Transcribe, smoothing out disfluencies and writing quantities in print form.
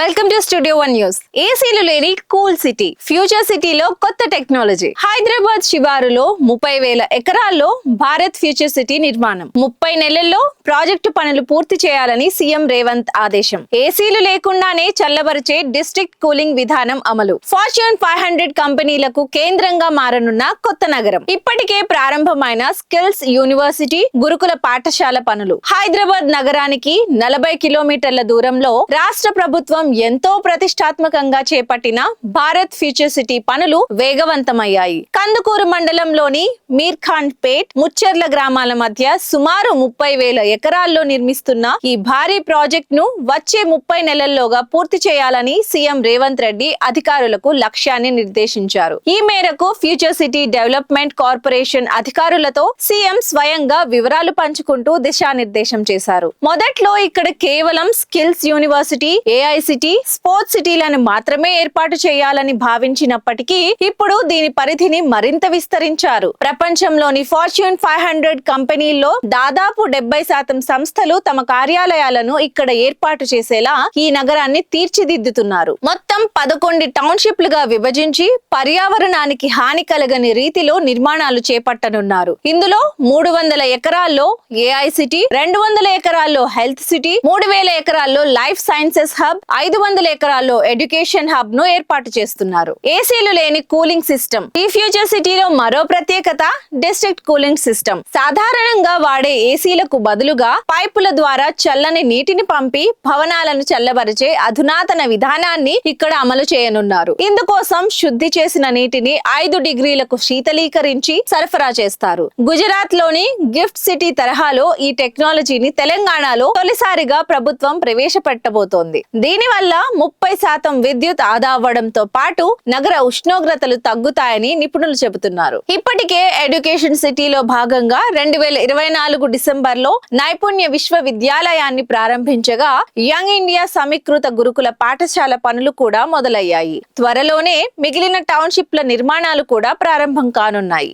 Welcome to studio 1 news. ఏసీలు లేని cool city, future సిటీలో కొత్త టెక్నాలజీ. హైదరాబాద్ శివారులో 30,000 ఎకరాల్లో భారత్ ఫ్యూచర్ సిటీ నిర్మాణం. 30 నెలల్లో ప్రాజెక్టు పనులు పూర్తి చేయాలని సీఎం రేవంత్ ఆదేశం. ఏసీలు లేకుండానే చల్లబరిచే డిస్ట్రిక్ట్ కూలింగ్ విధానం అమలు. ఫార్చ్యూన్ 500 కంపెనీలకు కేంద్రంగా మారనున్న కొత్త నగరం. ఇప్పటికే ప్రారంభమైన స్కిల్స్ యూనివర్సిటీ, గురుకుల పాఠశాల పనులు. హైదరాబాద్ నగరానికి 40 కిలోమీటర్ల దూరంలో రాష్ట్ర ప్రభుత్వం ఎంతో ప్రతిష్టాత్మకంగా చేపట్టిన భారత్ ఫ్యూచర్ సిటీ పనులు వేగవంతమయ్యాయి. కందుకూరు మండలంలోని మీర్ఖాన్ పేట్, ముచ్చెర్ల గ్రామాల మధ్య సుమారు 30,000 ఎకరాల్లో నిర్మిస్తున్న ఈ భారీ ప్రాజెక్ట్ ను వచ్చే 30 నెలల్లోగా పూర్తి చేయాలని సీఎం రేవంత్ రెడ్డి అధికారులకు లక్ష్యాన్ని నిర్దేశించారు. ఈ మేరకు ఫ్యూచర్ సిటీ డెవలప్మెంట్ కార్పొరేషన్ అధికారులతో సీఎం స్వయంగా వివరాలు పంచుకుంటూ దిశానిర్దేశం చేశారు. మొదట్లో ఇక్కడ కేవలం స్కిల్స్ యూనివర్సిటీ, ఏఐసిటీ, స్పోర్ట్స్ సిటీలను మాత్రమే ఏర్పాటు చేయాలని భావించినప్పటికీ ఇప్పుడు దీని పరిధిని మరింత విస్తరించారు. ప్రపంచంలోని ఫార్చ్యూన్ 500 కంపెనీల్లో దాదాపు 70% సంస్థలు తమ కార్యాలయాలను ఇక్కడ ఏర్పాటు చేసేలా ఈ నగరాన్ని తీర్చిదిద్దుతున్నారు. మొత్తం 11 టౌన్షిప్లుగా విభజించి పర్యావరణానికి హాని కలగని రీతిలో నిర్మాణాలు చేపట్టనున్నారు. ఇందులో 300 ఎకరాల్లో ఏఐసిటీ, 200 ఎకరాల్లో హెల్త్ సిటీ, 3,000 ఎకరాల్లో లైఫ్ సైన్సెస్ హబ్, 500 ఎకరాల్లో ఎడ్యుకేషన్ హబ్ ను ఏర్పాటు చేస్తున్నారు. ఏసీలు లేని కూలింగ్ సిస్టమ్. ఈ ఫ్యూచర్ సిటీలో మరో ప్రత్యేకత డిస్ట్రిక్ట్ కూలింగ్ సిస్టమ్. సాధారణంగా వాడే ఏసీలకు బదులుగా పైపుల ద్వారా చల్లని నీటిని పంపి భవనాలను చల్లబరిచే అధునాతన విధానాన్ని ఇక్కడ అమలు చేయనున్నారు. ఇందుకోసం శుద్ధి చేసిన నీటిని 5 డిగ్రీలకు శీతలీకరించి సరఫరా చేస్తారు. గుజరాత్ లోని గిఫ్ట్ సిటీ తరహాలో ఈ టెక్నాలజీని తెలంగాణలో తొలిసారిగా ప్రభుత్వం ప్రవేశపెట్టబోతోంది. దీని వల్ల 30% విద్యుత్ ఆదా అవ్వడంతో పాటు నగర ఉష్ణోగ్రతలు తగ్గుతాయని నిపుణులు చెబుతున్నారు. ఇప్పటికే ఎడ్యుకేషన్ సిటీలో భాగంగా 2024 డిసెంబర్లో నైపుణ్య విశ్వవిద్యాలయాన్ని ప్రారంభించగా యంగ్ ఇండియా సమీకృత గురుకుల పాఠశాల పనులు కూడా మొదలయ్యాయి. త్వరలోనే మిగిలిన టౌన్షిప్ల నిర్మాణాలు కూడా ప్రారంభం కానున్నాయి.